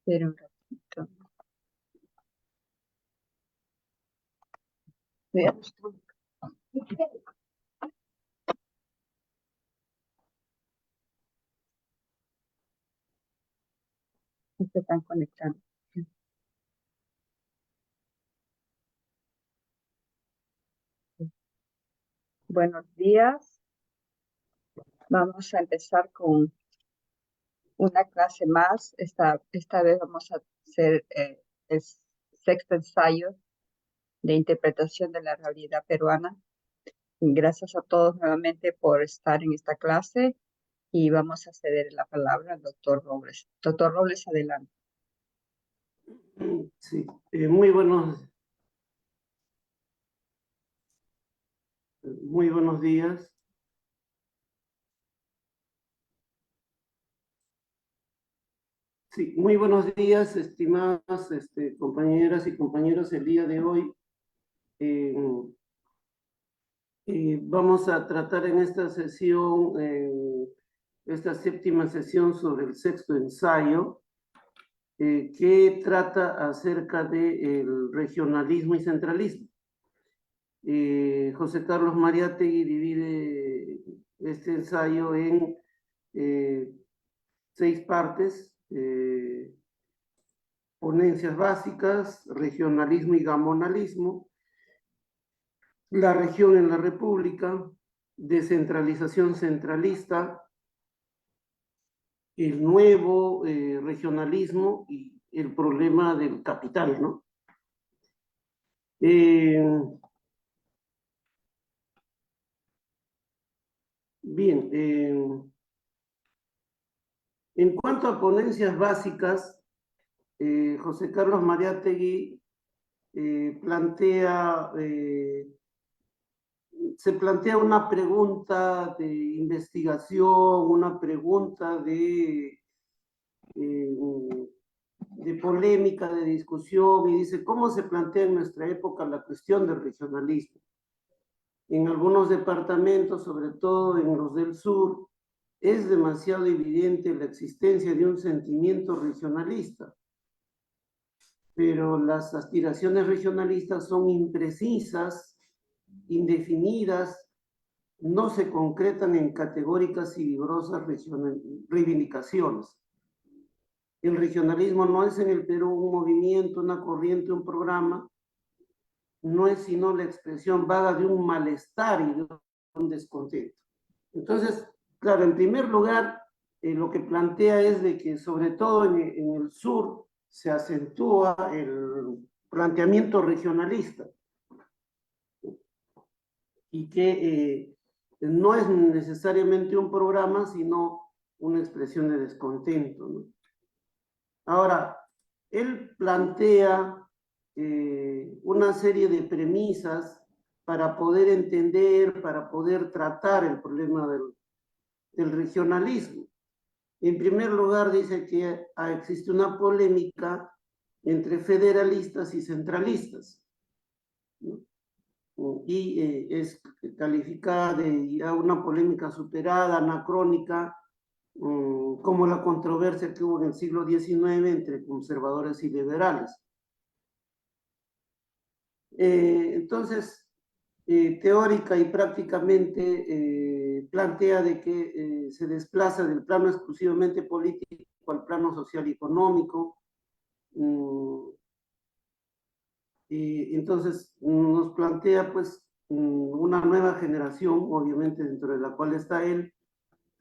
Espera un ratito. Veamos. Se están conectando. Buenos días. Vamos a empezar con una clase más. Esta vez vamos a hacer el sexto ensayo de interpretación de la realidad peruana. Y gracias a todos nuevamente por estar en esta clase y vamos a ceder la palabra al doctor Robles. Doctor Robles, adelante. Sí, muy buenos días. Sí, muy buenos días, estimadas compañeras y compañeros. El día de hoy vamos a tratar en esta sesión, esta séptima sesión, sobre el sexto ensayo, que trata acerca del regionalismo y centralismo. José Carlos Mariátegui divide este ensayo en 6 partes: ponencias básicas, regionalismo y gamonalismo, la región en la república, descentralización centralista, el nuevo regionalismo y el problema del capital, ¿no? Bien, en cuanto a ponencias básicas, José Carlos Mariátegui se plantea una pregunta de investigación, una pregunta de polémica, de discusión, y dice: ¿cómo se plantea en nuestra época la cuestión del regionalismo? En algunos departamentos, sobre todo en los del sur, es demasiado evidente la existencia de un sentimiento regionalista, pero las aspiraciones regionalistas son imprecisas, indefinidas, no se concretan en categóricas y vigorosas reivindicaciones. El regionalismo no es en el Perú un movimiento, una corriente, un programa, no es sino la expresión vaga de un malestar y de un descontento. Entonces, claro, en primer lugar, lo que plantea es de que sobre todo en el sur se acentúa el planteamiento regionalista y que no es necesariamente un programa, sino una expresión de descontento, ¿no? Ahora, él plantea una serie de premisas para poder entender, para poder tratar el problema del regionalismo. En primer lugar, dice que existe una polémica entre federalistas y centralistas, ¿no? Y es calificada de ya una polémica superada, anacrónica, como la controversia que hubo en el siglo XIX entre conservadores y liberales. Entonces, teórica y prácticamente plantea de que se desplaza del plano exclusivamente político al plano social y económico. Entonces nos plantea pues una nueva generación, obviamente dentro de la cual está él,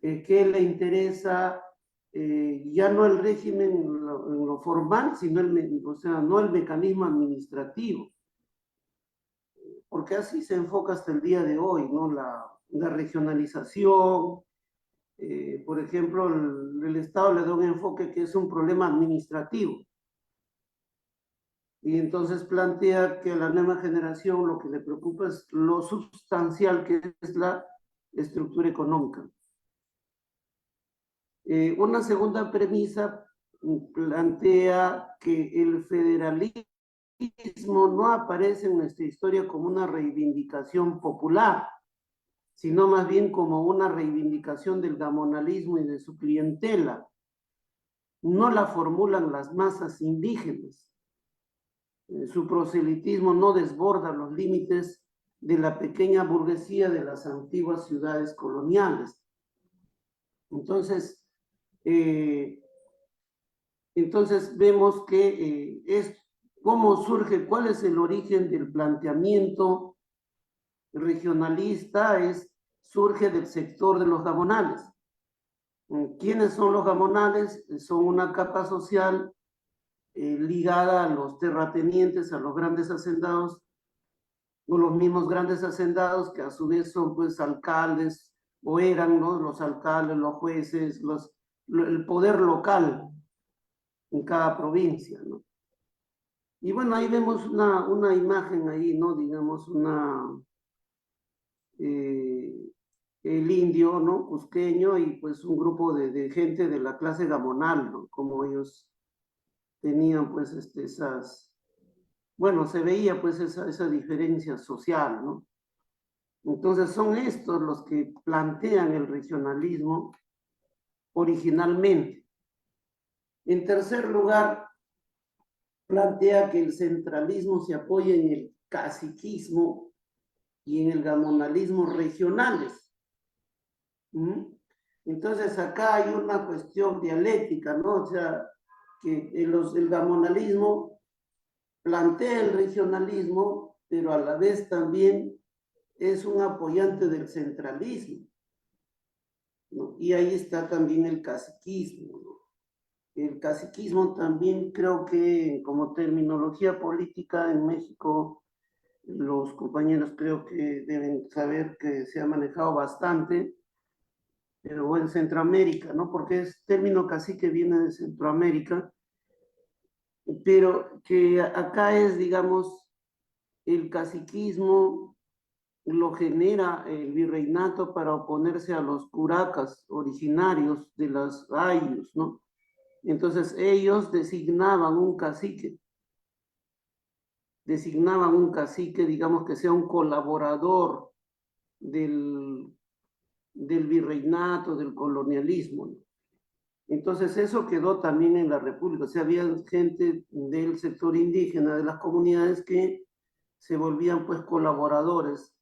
que le interesa ya no el régimen en lo formal, sino o sea, no el mecanismo administrativo, porque así se enfoca hasta el día de hoy, ¿no? La regionalización, por ejemplo, el Estado le da un enfoque que es un problema administrativo. Y entonces plantea que a la nueva generación lo que le preocupa es lo sustancial, que es la estructura económica. Una segunda premisa plantea que el federalismo no aparece en nuestra historia como una reivindicación popular, sino más bien como una reivindicación del gamonalismo y de su clientela. no la formulan las masas indígenas. Su proselitismo no desborda los límites de la pequeña burguesía de las antiguas ciudades coloniales. Entonces, vemos que es cómo surge, cuál es el origen del planteamiento regionalista, surge del sector de los gamonales. ¿Quiénes son los gamonales? Son una capa social ligada a los terratenientes, a los grandes hacendados, o los mismos grandes hacendados que a su vez son pues alcaldes, o eran, ¿no?, los alcaldes, los jueces, el poder local en cada provincia, ¿no? Y bueno, ahí vemos una imagen ahí, ¿no? Digamos, el indio, ¿no?, cusqueño, y pues un grupo de gente de la clase gamonal, ¿no? Como ellos tenían pues bueno, se veía pues esa diferencia social, ¿no? Entonces son estos los que plantean el regionalismo originalmente. En tercer lugar, plantea que el centralismo se apoya en el caciquismo y en el gamonalismo regionales. Entonces acá hay una cuestión dialéctica, ¿no? O sea, que el gamonalismo plantea el regionalismo, pero a la vez también es un apoyante del centralismo, ¿no? Y ahí está también el caciquismo, ¿no? El caciquismo también creo que como terminología política en México, los compañeros creo que deben saber que se ha manejado bastante, pero en Centroamérica, ¿no? Porque es término cacique, viene de Centroamérica, pero que acá es, digamos, el caciquismo lo genera el virreinato para oponerse a los curacas originarios de las ayllus, ¿no? Entonces ellos designaban un cacique, digamos, que sea un colaborador del virreinato, del colonialismo, ¿no? Entonces eso quedó también en la República. O sea, había gente del sector indígena, de las comunidades, que se volvían pues colaboradores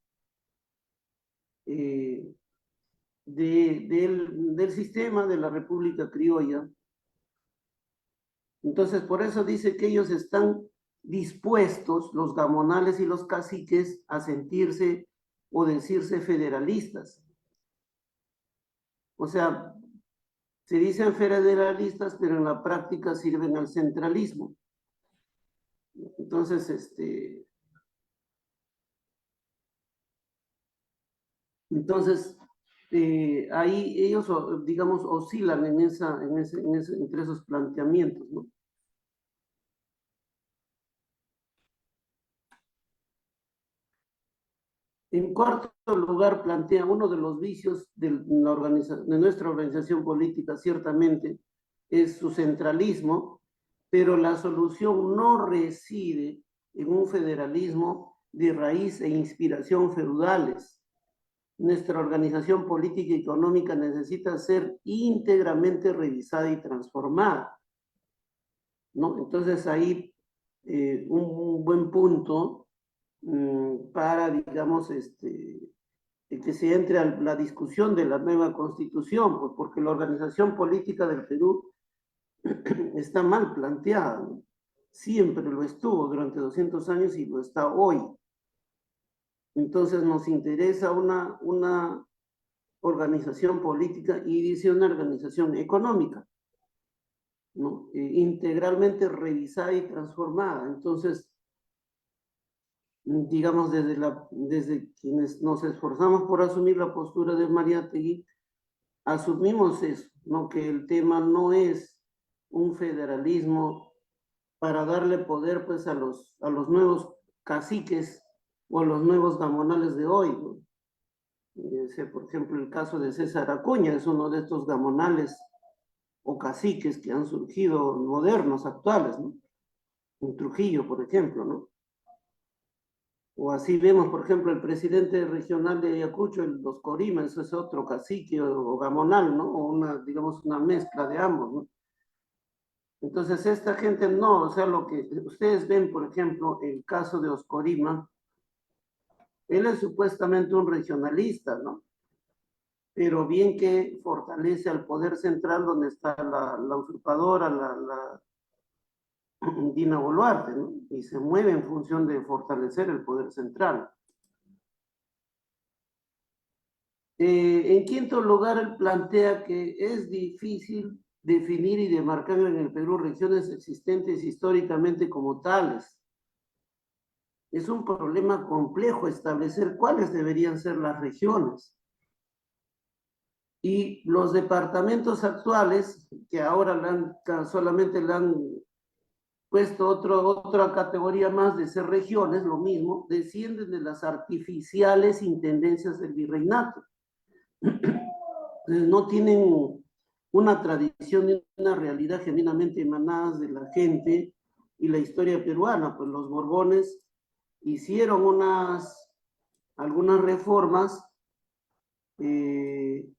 del sistema de la República Criolla. Entonces, por eso dice que ellos están dispuestos, los gamonales y los caciques, a sentirse o decirse federalistas. O sea, se dicen federalistas, pero en la práctica sirven al centralismo. Entonces, ahí ellos, digamos, oscilan entre esos planteamientos, ¿no? En cuarto lugar, plantea uno de los vicios de nuestra organización política, ciertamente, es su centralismo, pero la solución no reside en un federalismo de raíz e inspiración feudales. Nuestra organización política y económica necesita ser íntegramente revisada y transformada, ¿no? Entonces ahí un buen punto para, digamos, que se entre a la discusión de la nueva constitución, pues porque la organización política del Perú está mal planteada, ¿no? Siempre lo estuvo durante 200 años y lo está hoy. Entonces nos interesa una organización política y dice una organización económica, ¿no? Integralmente revisada y transformada. Entonces, digamos, desde quienes nos esforzamos por asumir la postura de Mariátegui, asumimos eso, ¿no? Que el tema no es un federalismo para darle poder pues a los nuevos caciques o a los nuevos gamonales de hoy, ¿no? Por ejemplo, el caso de César Acuña es uno de estos gamonales o caciques que han surgido modernos, actuales, ¿no? En Trujillo, por ejemplo, ¿no? O así vemos, por ejemplo, el presidente regional de Ayacucho, los Corimes, es otro cacique o gamonal, ¿no? O digamos, una mezcla de ambos, ¿no? Entonces, esta gente no, o sea, lo que ustedes ven, por ejemplo, el caso de Oscorima, él es supuestamente un regionalista, ¿no? Pero bien que fortalece al poder central donde está la usurpadora, la Dina Boluarte, ¿no? Y se mueve en función de fortalecer el poder central. En quinto lugar, él plantea que es difícil definir y demarcar en el Perú regiones existentes históricamente como tales. Es un problema complejo establecer cuáles deberían ser las regiones. Y los departamentos actuales, que ahora solamente le han puesto otra categoría más de ser regiones, lo mismo, descienden de las artificiales intendencias del virreinato. No tienen una tradición y una realidad genuinamente emanadas de la gente y la historia peruana, pues los Borbones hicieron algunas reformas y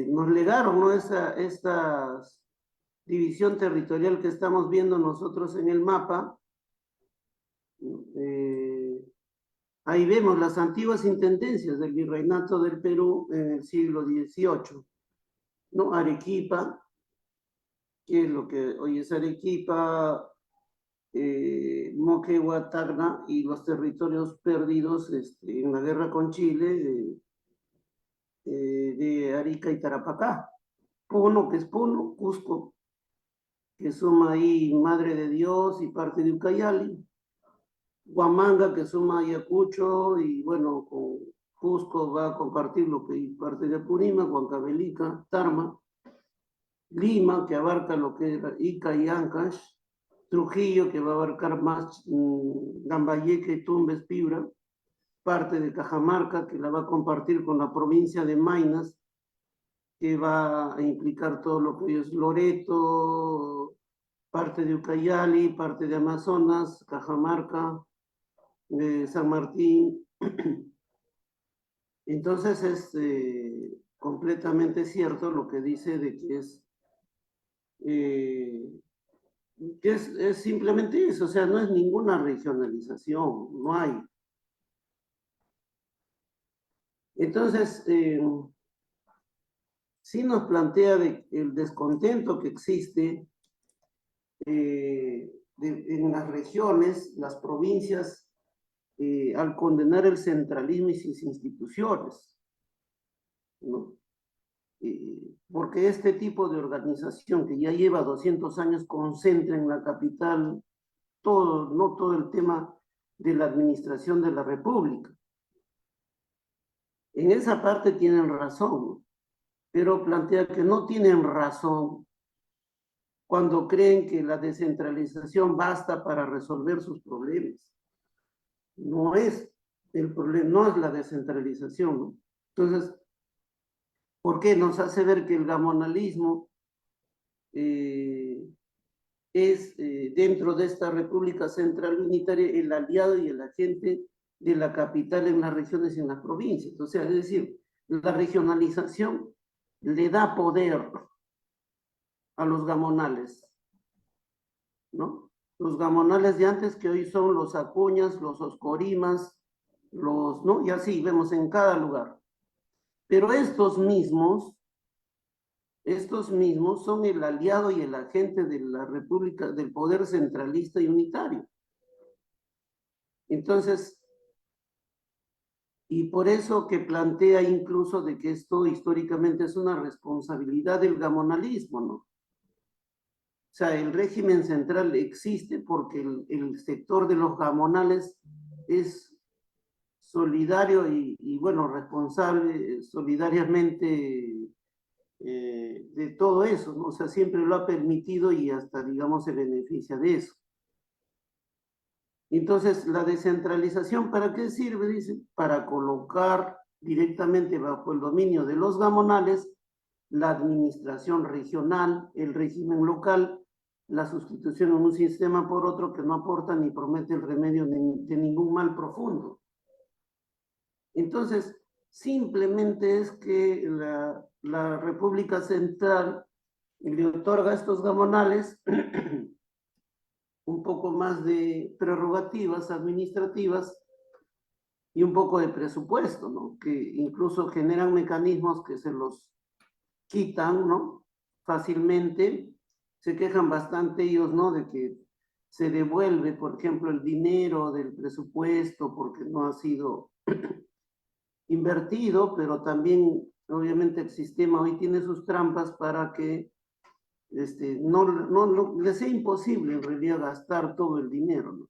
nos legaron, ¿no? Esta división territorial que estamos viendo nosotros en el mapa. Ahí vemos las antiguas intendencias del virreinato del Perú en el siglo XVIII, ¿no? Arequipa, que es lo que hoy es Arequipa, Moquegua, Tacna y los territorios perdidos en la guerra con Chile de Arica y Tarapacá. Puno, que es Puno, Cusco, que suma ahí Madre de Dios y parte de Ucayali, Huamanga, que suma Ayacucho, y bueno, con Cusco va a compartir lo que parte de Apurímac, Huancavelica, Tarma, Lima, que abarca lo que era Ica y Ancash, Trujillo, que va a abarcar más Lambayeque, Tumbes, Piura, parte de Cajamarca, que la va a compartir con la provincia de Maynas, que va a implicar todo lo que es Loreto, parte de Ucayali, parte de Amazonas, Cajamarca, San Martín. Entonces es completamente cierto lo que dice de que es simplemente eso, o sea, no es ninguna regionalización, no hay. Entonces, sí nos plantea el descontento que existe en las regiones, las provincias, al condenar el centralismo y sus instituciones, ¿no? Porque este tipo de organización que ya lleva 200 años concentra en la capital todo, no todo el tema de la administración de la República. En esa parte tienen razón, pero plantea que no tienen razón cuando creen que la descentralización basta para resolver sus problemas. No es el problema, no es la descentralización, ¿no? Entonces, ¿por qué nos hace ver que el gamonalismo es dentro de esta República Central Unitaria el aliado y el agente de la capital en las regiones y en las provincias? O sea, es decir, la regionalización le da poder a los gamonales, ¿no? Los gamonales de antes, que hoy son los acuñas, los oscorimas, ¿no? Y así vemos en cada lugar. Pero estos mismos son el aliado y el agente de la República, del poder centralista y unitario. Entonces, y por eso que plantea incluso de que esto históricamente es una responsabilidad del gamonalismo, ¿no? O sea, el régimen central existe porque el sector de los gamonales es solidario y bueno, responsable solidariamente de todo eso, ¿no? O sea, siempre lo ha permitido y hasta, digamos, se beneficia de eso. Entonces, la descentralización, ¿para qué sirve? Dice, para colocar directamente bajo el dominio de los gamonales la administración regional, el régimen local, la sustitución en un sistema por otro que no aporta ni promete el remedio de ningún mal profundo. Entonces, simplemente es que la República Central le otorga a estos gamonales un poco más de prerrogativas administrativas y un poco de presupuesto, ¿no? Que incluso generan mecanismos que se los quitan, ¿no? Fácilmente. Se quejan bastante ellos, ¿no? De que se devuelve, por ejemplo, el dinero del presupuesto porque no ha sido invertido, pero también, obviamente, el sistema hoy tiene sus trampas para que no les sea imposible en realidad gastar todo el dinero, ¿no?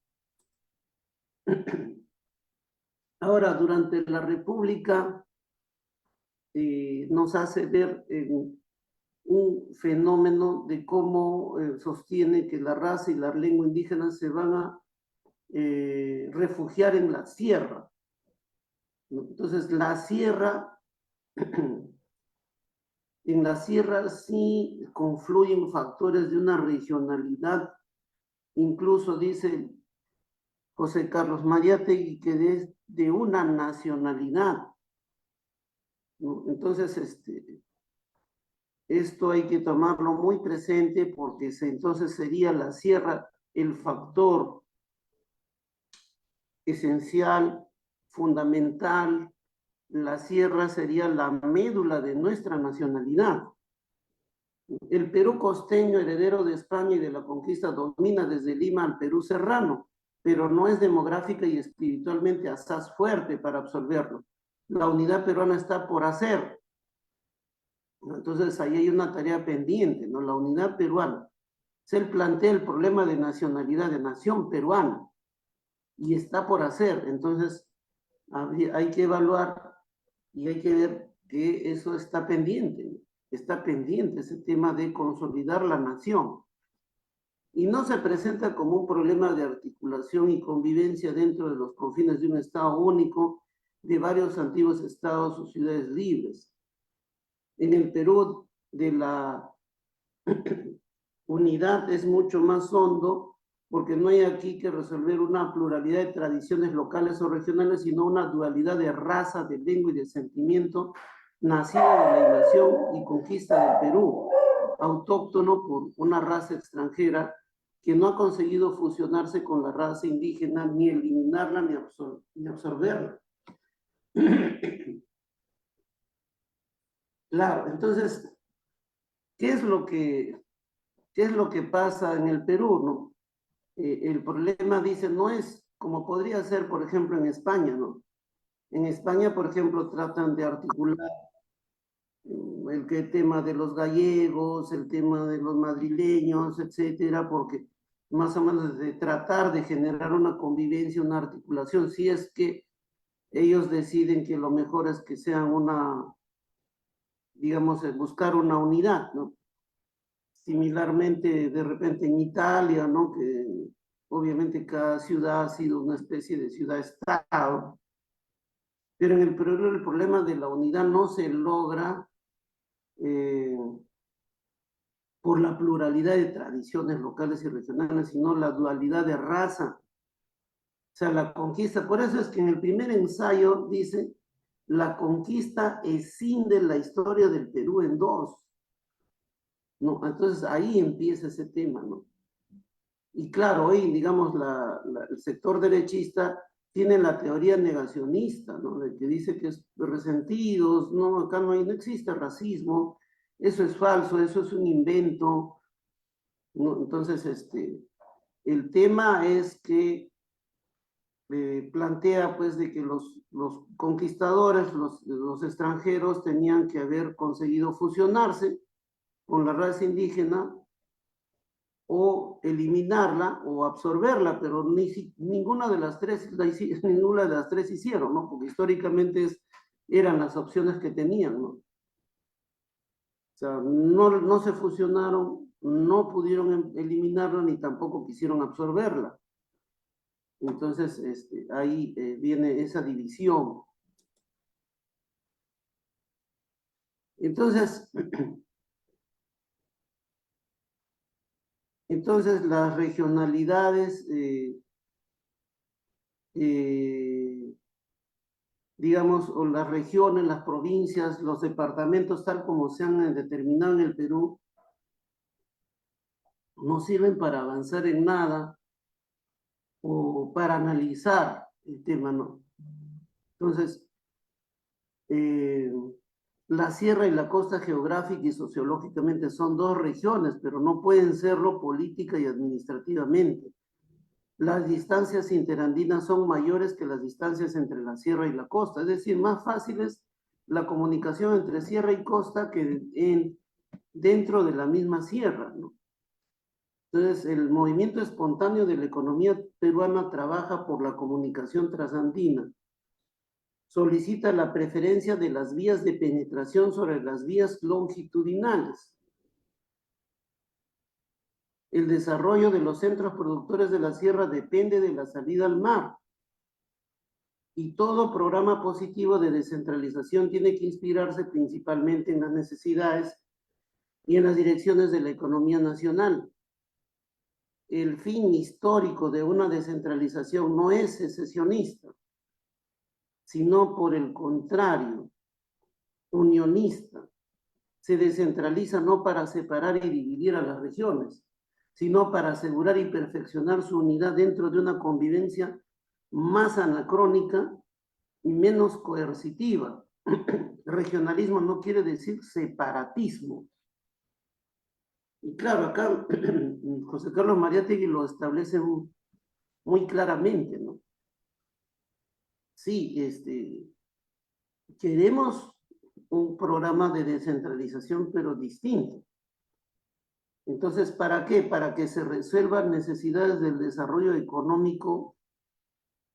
Ahora, durante la República nos hace ver un fenómeno de cómo sostiene que la raza y la lengua indígena se van a refugiar en la sierra, ¿no? Entonces, la sierra, en la sierra sí confluyen factores de una regionalidad, incluso dice José Carlos Mariátegui que es de una nacionalidad, ¿no? Entonces, esto hay que tomarlo muy presente porque entonces sería la sierra el factor esencial, fundamental. La sierra sería la médula de nuestra nacionalidad. El Perú costeño, heredero de España y de la conquista, domina desde Lima al Perú serrano, pero no es demográfica y espiritualmente asaz fuerte para absorberlo. La unidad peruana está por hacer. Entonces ahí hay una tarea pendiente, ¿no? La unidad peruana. Se plantea el problema de nacionalidad, de nación peruana, y está por hacer. Entonces hay que evaluar y hay que ver que eso está pendiente, ¿no? Está pendiente ese tema de consolidar la nación. Y no se presenta como un problema de articulación y convivencia dentro de los confines de un Estado único, de varios antiguos estados o ciudades libres. En el Perú de la unidad es mucho más hondo, porque no hay aquí que resolver una pluralidad de tradiciones locales o regionales, sino una dualidad de raza, de lengua y de sentimiento, nacida de la invasión y conquista del Perú, autóctono por una raza extranjera que no ha conseguido fusionarse con la raza indígena, ni eliminarla, ni absorberla. Claro, entonces, ¿qué es lo que pasa en el Perú, no? El problema, dice, no es como podría ser, por ejemplo, en España, ¿no? En España, por ejemplo, tratan de articular el tema de los gallegos, el tema de los madrileños, etcétera, porque más o menos de tratar de generar una convivencia, una articulación, si es que ellos deciden que lo mejor es que sean digamos, buscar una unidad, ¿no? Similarmente, de repente en Italia, ¿no? Que obviamente cada ciudad ha sido una especie de ciudad-estado, pero en el Perú el problema de la unidad no se logra eh, por la pluralidad de tradiciones locales y regionales, sino la dualidad de raza. O sea, la conquista, por eso es que en el primer ensayo dice, la conquista escinde la historia del Perú en dos, ¿no? Entonces ahí empieza ese tema, ¿no? Y claro, hoy, digamos, el sector derechista tiene la teoría negacionista, ¿no? De que dice que es resentidos, no, acá no existe racismo, eso es falso, eso es un invento, ¿no? Entonces, el tema es que plantea, pues, de que los conquistadores, los extranjeros, tenían que haber conseguido fusionarse con la raza indígena o eliminarla o absorberla, pero ninguna de las tres, ninguna de las tres hicieron, ¿no? Porque históricamente eran las opciones que tenían, ¿no? O sea, no se fusionaron, no pudieron eliminarla ni tampoco quisieron absorberla. Entonces, ahí viene esa división. Entonces, las regionalidades digamos, o las regiones, las provincias, los departamentos, tal como se han determinado en el Perú, no sirven para avanzar en nada o para analizar el tema, ¿no? Entonces, la sierra y la costa geográfica y sociológicamente son dos regiones, pero no pueden serlo política y administrativamente. Las distancias interandinas son mayores que las distancias entre la sierra y la costa, es decir, más fácil es la comunicación entre sierra y costa que dentro de la misma sierra, ¿no? Entonces, el movimiento espontáneo de la economía peruana trabaja por la comunicación transandina. Solicita la preferencia de las vías de penetración sobre las vías longitudinales. El desarrollo de los centros productores de la sierra depende de la salida al mar. Y todo programa positivo de descentralización tiene que inspirarse principalmente en las necesidades y en las direcciones de la economía nacional. El fin histórico de una descentralización no es secesionista, sino por el contrario, unionista. Se descentraliza no para separar y dividir a las regiones, sino para asegurar y perfeccionar su unidad dentro de una convivencia más anacrónica y menos coercitiva. Regionalismo no quiere decir separatismo. Y claro, acá José Carlos Mariátegui lo establece muy claramente, ¿no? Sí, queremos un programa de descentralización, pero distinto. Entonces, ¿para qué? Para que se resuelvan necesidades del desarrollo económico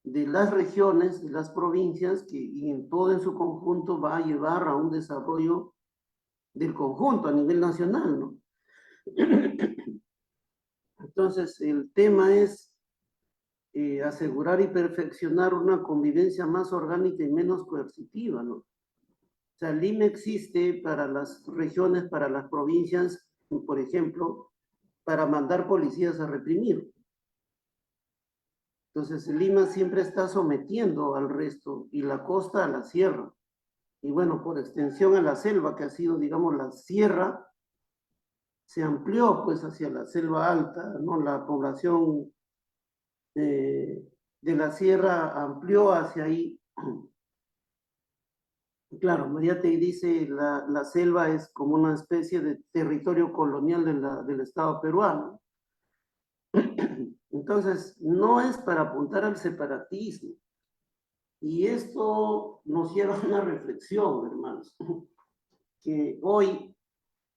de las regiones, de las provincias, y en todo en su conjunto va a llevar a un desarrollo del conjunto a nivel nacional, ¿no? Entonces, el tema es asegurar y perfeccionar una convivencia más orgánica y menos coercitiva, ¿no? O sea, el IME existe para las regiones, para las provincias, por ejemplo, para mandar policías a reprimir. Entonces, Lima siempre está sometiendo al resto y la costa a la sierra. Y bueno, por extensión a la selva, que ha sido, digamos, la sierra, se amplió pues hacia la selva alta, ¿no? La población de la sierra amplió hacia ahí. Claro, Mariátegui dice la selva es como una especie de territorio colonial del Estado peruano. Entonces, no es para apuntar al separatismo. Y esto nos lleva a una reflexión, hermanos, que hoy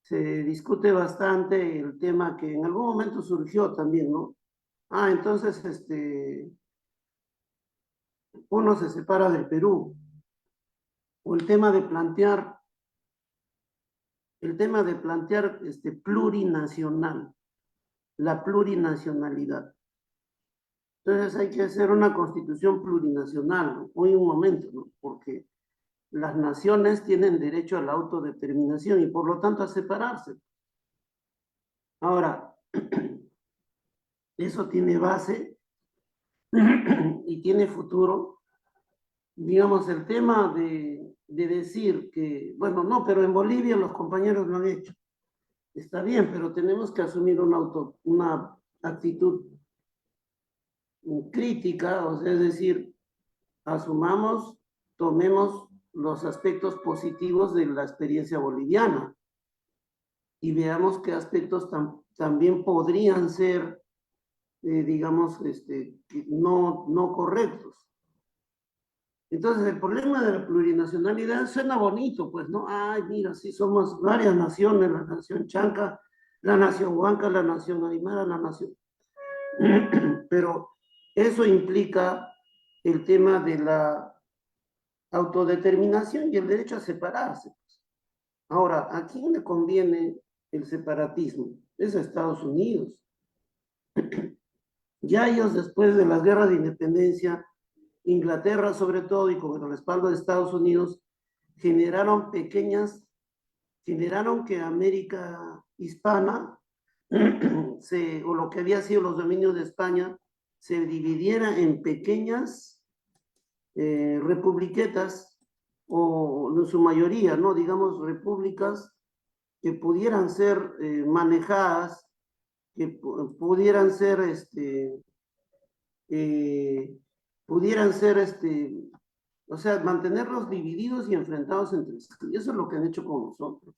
se discute bastante el tema que en algún momento surgió también, ¿no? Ah, entonces, uno se separa del Perú. O el tema de plantear plurinacional, la plurinacionalidad. Entonces hay que hacer una constitución plurinacional, ¿no? Hoy un momento, ¿no? Porque las naciones tienen derecho a la autodeterminación y por lo tanto a separarse. Ahora, eso tiene base y tiene futuro. Digamos, el tema de decir que, bueno, no, pero en Bolivia los compañeros lo han hecho. Está bien, pero tenemos que asumir una actitud crítica, o sea, es decir, asumamos, tomemos los aspectos positivos de la experiencia boliviana y veamos qué aspectos también podrían ser, digamos, no correctos. Entonces, el problema de la plurinacionalidad suena bonito, pues, ¿no? Ay, mira, sí somos varias naciones, la nación chanca, la nación huanca, la nación aymara, la nación... Pero eso implica el tema de la autodeterminación y el derecho a separarse. Ahora, ¿a quién le conviene el separatismo? Es a Estados Unidos. Ya ellos, después de las guerras de independencia, Inglaterra sobre todo, y con el respaldo de Estados Unidos, generaron que América hispana, o lo que había sido los dominios de España, se dividiera en pequeñas republiquetas, o en su mayoría, ¿no? Digamos, repúblicas que pudieran ser manejadas, que pudieran ser, pudieran ser, o sea, mantenerlos divididos y enfrentados entre sí. Y eso es lo que han hecho con nosotros.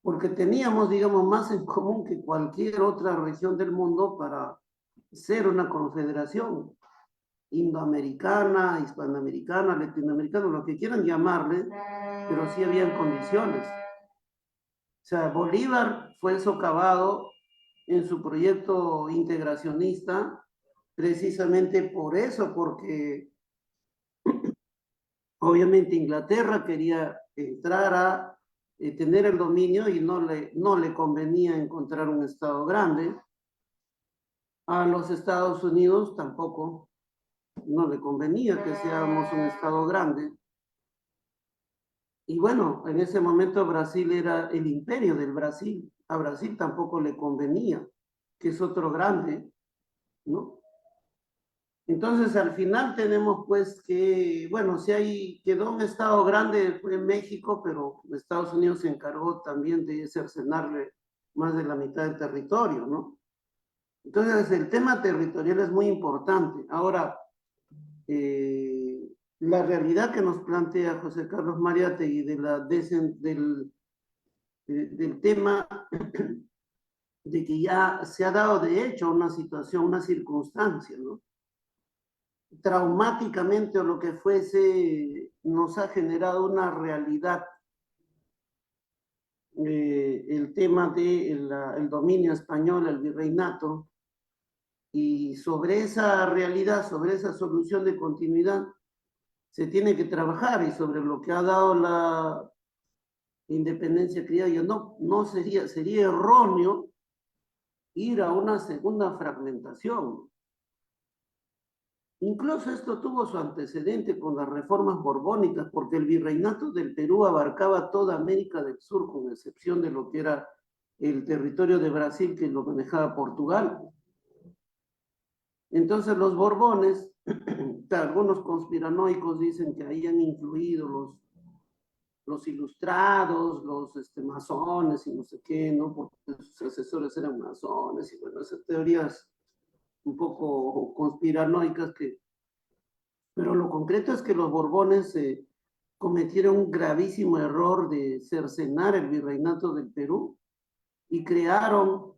Porque teníamos, digamos, más en común que cualquier otra región del mundo para ser una confederación indoamericana, hispanoamericana, latinoamericana, lo que quieran llamarle, pero sí habían condiciones. O sea, Bolívar fue socavado en su proyecto integracionista precisamente por eso, porque obviamente Inglaterra quería entrar a tener el dominio y no le convenía encontrar un Estado grande. A los Estados Unidos tampoco no le convenía que seamos un Estado grande. Y bueno, en ese momento Brasil era el imperio del Brasil. A Brasil tampoco le convenía, que es otro grande, ¿no? Entonces, al final tenemos pues que, bueno, si ahí quedó un Estado grande fue México, pero Estados Unidos se encargó también de cercenarle más de la mitad del territorio, ¿no? Entonces, el tema territorial es muy importante. Ahora, la realidad que nos plantea José Carlos Mariátegui del tema de que ya se ha dado de hecho una situación, una circunstancia, ¿no? Traumáticamente o lo que fuese, nos ha generado una realidad. El tema del el dominio español, el virreinato, y sobre esa realidad, sobre esa solución de continuidad, se tiene que trabajar, y sobre lo que ha dado la independencia criolla, no sería erróneo ir a una segunda fragmentación. Incluso esto tuvo su antecedente con las reformas borbónicas, porque el virreinato del Perú abarcaba toda América del Sur, con excepción de lo que era el territorio de Brasil, que lo manejaba Portugal. Entonces los Borbones, algunos conspiranoicos dicen que ahí han influido los ilustrados, los masones y no sé qué, ¿no? Porque sus asesores eran masones, y bueno, esas teorías un poco conspiranoicas pero lo concreto es que los Borbones cometieron un gravísimo error de cercenar el virreinato del Perú y crearon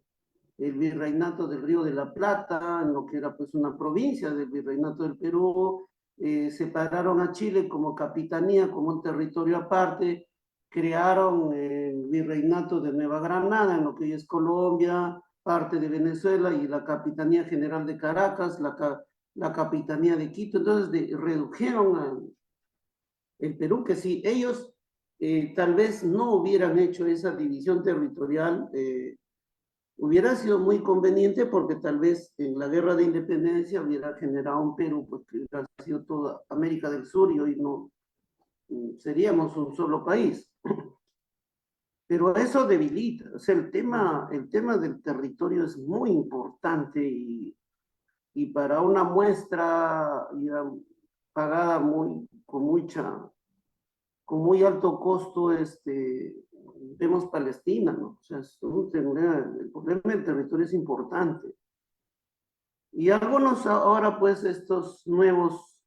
el virreinato del Río de la Plata, en lo que era pues una provincia del virreinato del Perú. Separaron a Chile como capitanía, como un territorio aparte, crearon el virreinato de Nueva Granada, en lo que hoy es Colombia, parte de Venezuela, y la capitanía general de Caracas, la capitanía de Quito. Entonces redujeron el Perú, que si ellos tal vez no hubieran hecho esa división territorial, hubiera sido muy conveniente, porque tal vez en la guerra de independencia hubiera generado un Perú, pues, que hubiera sido toda América del Sur, y hoy no seríamos un solo país. Pero eso debilita, o sea, el tema del territorio es muy importante, y para una muestra ya pagada con muy alto costo, vemos Palestina, ¿no? O sea, el problema del territorio es importante. Y algunos ahora, pues, estos nuevos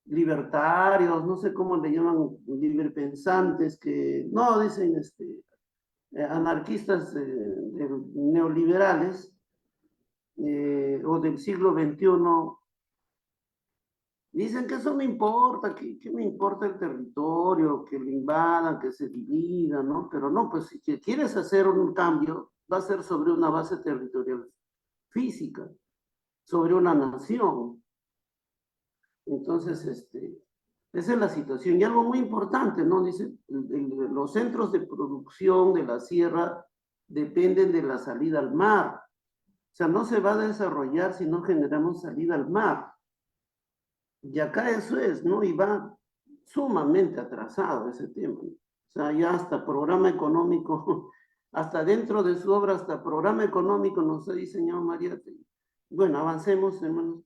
libertarios, no sé cómo le llaman, librepensantes, que no dicen anarquistas neoliberales o del siglo XXI, dicen que eso no importa, que me importa el territorio, que lo invadan, que se divida, ¿no? Pero no, pues si quieres hacer un cambio, va a ser sobre una base territorial física, sobre una nación. Entonces, esa es la situación. Y algo muy importante, ¿no? Dice, los centros de producción de la sierra dependen de la salida al mar. O sea, no se va a desarrollar si no generamos salida al mar. Y acá eso es, ¿no? Y va sumamente atrasado ese tema, ¿no? O sea, ya hasta programa económico, hasta dentro de su obra, hasta programa económico nos ha diseñado Mariátegui. Bueno, avancemos, hermanos.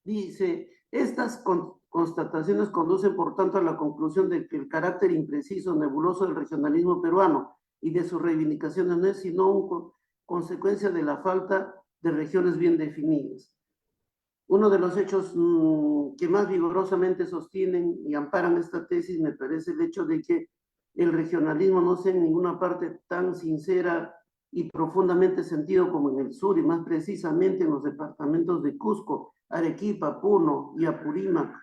dice, estas constataciones conducen, por tanto, a la conclusión de que el carácter impreciso, nebuloso del regionalismo peruano y de sus reivindicaciones no es sino una consecuencia de la falta de regiones bien definidas. Uno de los hechos que más vigorosamente sostienen y amparan esta tesis me parece el hecho de que el regionalismo no sea en ninguna parte tan sincera y profundamente sentido como en el sur, y más precisamente en los departamentos de Cusco, Arequipa, Puno y Apurímac.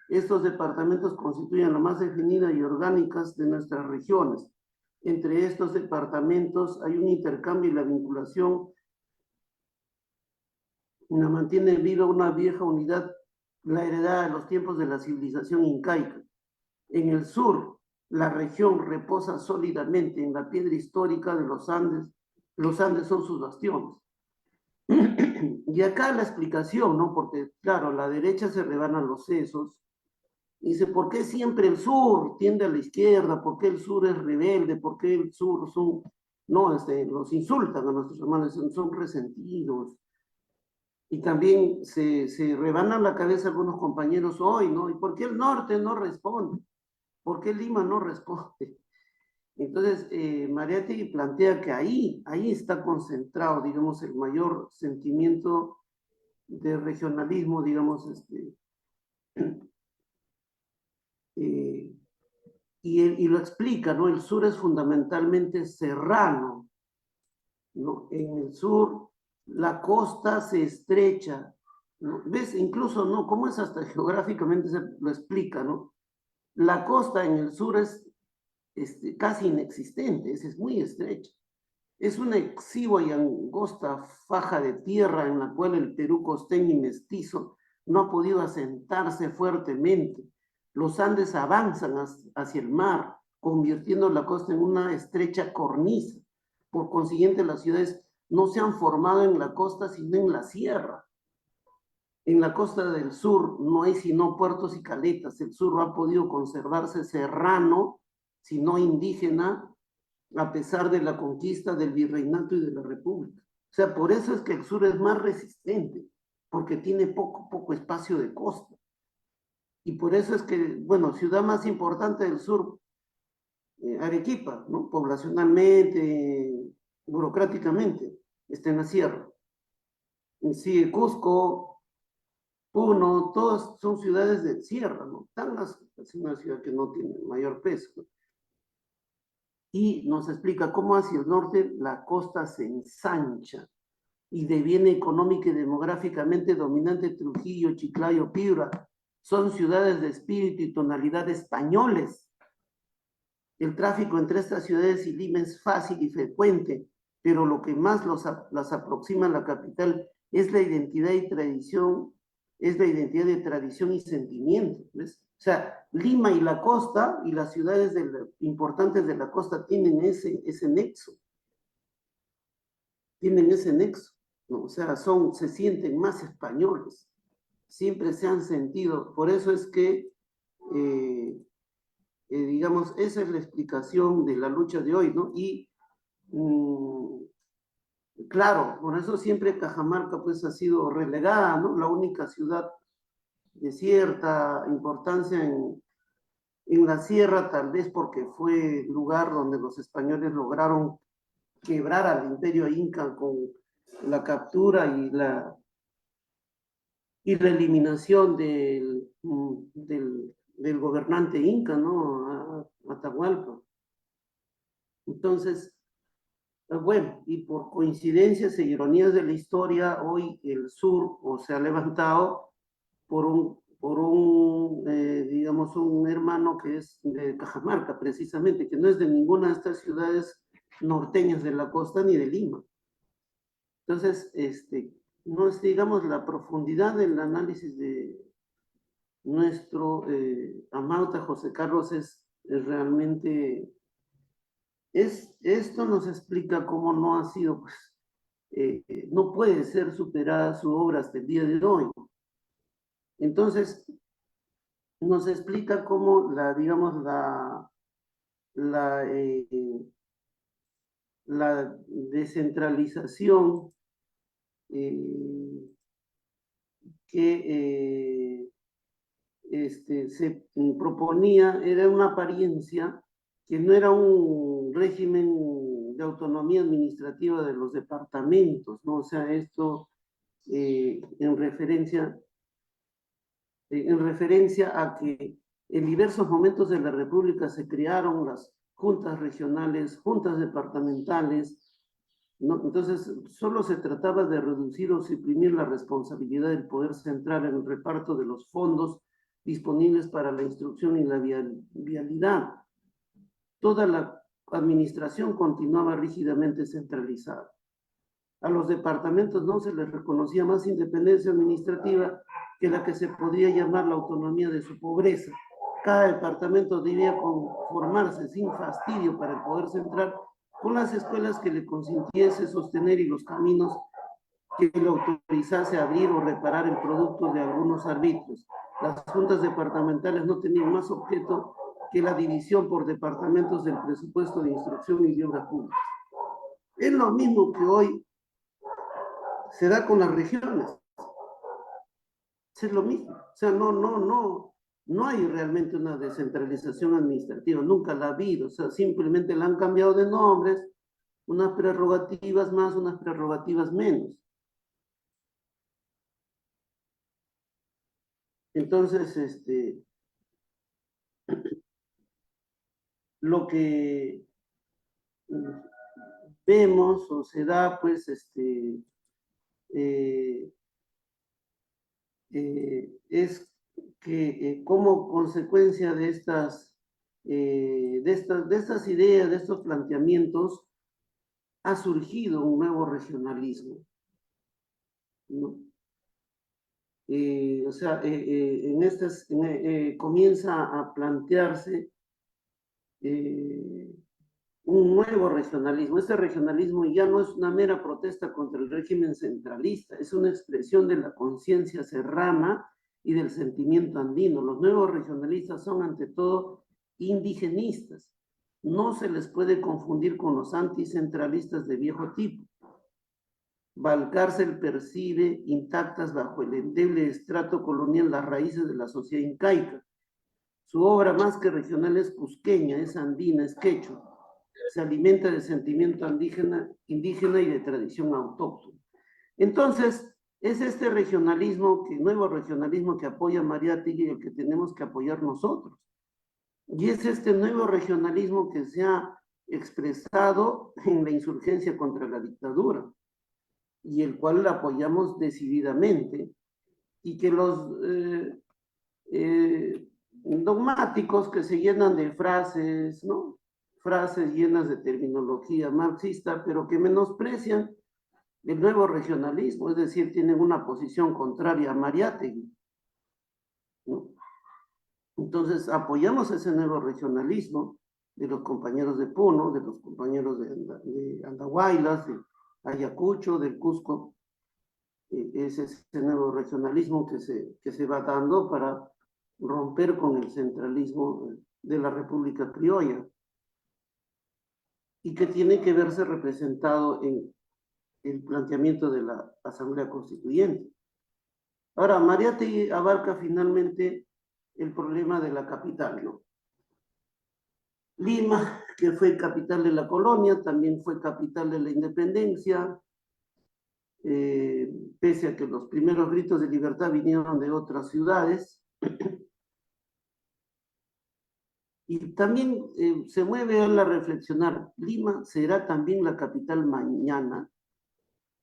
Estos departamentos constituyen la más definida y orgánicas de nuestras regiones. Entre estos departamentos hay un intercambio y la vinculación mantiene viva una vieja unidad, la heredada de los tiempos de la civilización incaica. En el sur, la región reposa sólidamente en la piedra histórica de los Andes. Los Andes son sus bastiones. Y acá la explicación, ¿no? Porque, claro, a la derecha se rebanan los sesos. Dice, ¿por qué siempre el sur tiende a la izquierda? ¿Por qué el sur es rebelde? ¿Por qué el sur son... No, los insultan a nuestros hermanos, son resentidos. Y también se rebanan la cabeza algunos compañeros hoy, ¿no? ¿Y por qué el norte no responde? ¿Por qué Lima no responde? Entonces, Mariátegui plantea que ahí está concentrado, digamos, el mayor sentimiento de regionalismo, digamos, y lo explica, ¿no? El sur es fundamentalmente serrano, ¿no? En el sur la costa se estrecha, ¿no? ¿Ves? Incluso, ¿no? ¿Cómo es hasta geográficamente se lo explica, ¿no? La costa en el sur es casi inexistente, es muy estrecha. Es una exigua y angosta faja de tierra en la cual el Perú costeño y mestizo no ha podido asentarse fuertemente. Los Andes avanzan hacia el mar, convirtiendo la costa en una estrecha cornisa. Por consiguiente, las ciudades no se han formado en la costa, sino en la sierra. En la costa del sur no hay sino puertos y caletas. El sur no ha podido conservarse serrano, sino indígena, a pesar de la conquista del virreinato y de la república. O sea, por eso es que el sur es más resistente, porque tiene poco espacio de costa. Y por eso es que, bueno, ciudad más importante del sur, Arequipa, ¿no? Poblacionalmente, burocráticamente, está en la sierra. Sí, Cusco, Puno, todas son ciudades de sierra, ¿no? Tangas es una ciudad que no tiene mayor peso, ¿no? Y nos explica cómo hacia el norte la costa se ensancha y deviene económica y demográficamente dominante Trujillo, Chiclayo, Piura. Son ciudades de espíritu y tonalidad españoles. El tráfico entre estas ciudades y Lima es fácil y frecuente, pero lo que más las aproxima a la capital es la identidad y tradición, es la identidad de tradición y sentimiento, ¿ves? O sea, Lima y la costa y las ciudades importantes de la costa tienen ese nexo, ¿no? O sea, se sienten más españoles, siempre se han sentido, por eso es que, digamos, esa es la explicación de la lucha de hoy, ¿no? Y claro, por eso siempre Cajamarca pues ha sido relegada, ¿no? La única ciudad de cierta importancia en la sierra, tal vez porque fue el lugar donde los españoles lograron quebrar al imperio inca con la captura y la eliminación del gobernante inca, ¿no? Atahualpa. Entonces, bueno, y por coincidencias e ironías de la historia, hoy el sur se ha levantado digamos, un hermano que es de Cajamarca, precisamente, que no es de ninguna de estas ciudades norteñas de la costa ni de Lima. Entonces, no es, digamos, la profundidad del análisis de nuestro amado José Carlos es realmente, esto nos explica cómo no ha sido, pues, no puede ser superada su obra hasta el día de hoy. Entonces, nos explica cómo digamos, la descentralización que se proponía, era una apariencia que no era un régimen de autonomía administrativa de los departamentos, ¿no? O sea, esto en referencia a que en diversos momentos de la República se crearon las juntas regionales, juntas departamentales, ¿no? Entonces, solo se trataba de reducir o suprimir la responsabilidad del poder central en el reparto de los fondos disponibles para la instrucción y la vialidad. Toda la administración continuaba rígidamente centralizada. A los departamentos no se les reconocía más independencia administrativa que la que se podría llamar la autonomía de su pobreza. Cada departamento debía conformarse sin fastidio para el poder central con las escuelas que le consintiese sostener y los caminos que le autorizase a abrir o reparar el producto de algunos arbitrios. Las juntas departamentales no tenían más objeto que la división por departamentos del presupuesto de instrucción y de obras públicas. Es lo mismo que hoy se da con las regiones. Es lo mismo. O sea, no hay realmente una descentralización administrativa, nunca la ha habido. O sea, simplemente la han cambiado de nombres, unas prerrogativas más, unas prerrogativas menos. Entonces, lo que vemos o se da, pues, es que como consecuencia de estas ideas, de estos planteamientos, ha surgido un nuevo regionalismo, ¿no? O sea, comienza a plantearse un nuevo regionalismo. Este regionalismo ya no es una mera protesta contra el régimen centralista, es una expresión de la conciencia serrana y del sentimiento andino. Los nuevos regionalistas son ante todo indigenistas. No se les puede confundir con los anticentralistas de viejo tipo. Valcárcel percibe intactas bajo el endeble estrato colonial las raíces de la sociedad incaica. Su obra más que regional es cusqueña, es andina, es quechua. Se alimenta de sentimiento indígena y de tradición autóctona. Entonces, es este regionalismo, nuevo regionalismo que apoya Mariátegui y el que tenemos que apoyar nosotros. Y es este nuevo regionalismo que se ha expresado en la insurgencia contra la dictadura y el cual la apoyamos decididamente, y que los dogmáticos que se llenan de frases, ¿no? Frases llenas de terminología marxista, pero que menosprecian el nuevo regionalismo, es decir, tienen una posición contraria a Mariátegui, ¿no? Entonces, apoyamos ese nuevo regionalismo de los compañeros de Puno, de los compañeros de Andahuaylas, de Ayacucho, del Cusco. Es ese nuevo regionalismo que se va dando para romper con el centralismo de la República Criolla y que tiene que verse representado en el planteamiento de la Asamblea Constituyente. Ahora, Mariátegui abarca finalmente el problema de la capital, ¿no? Lima, que fue capital de la colonia, también fue capital de la independencia, pese a que los primeros gritos de libertad vinieron de otras ciudades. Y también se mueve a reflexionar, Lima será también la capital mañana.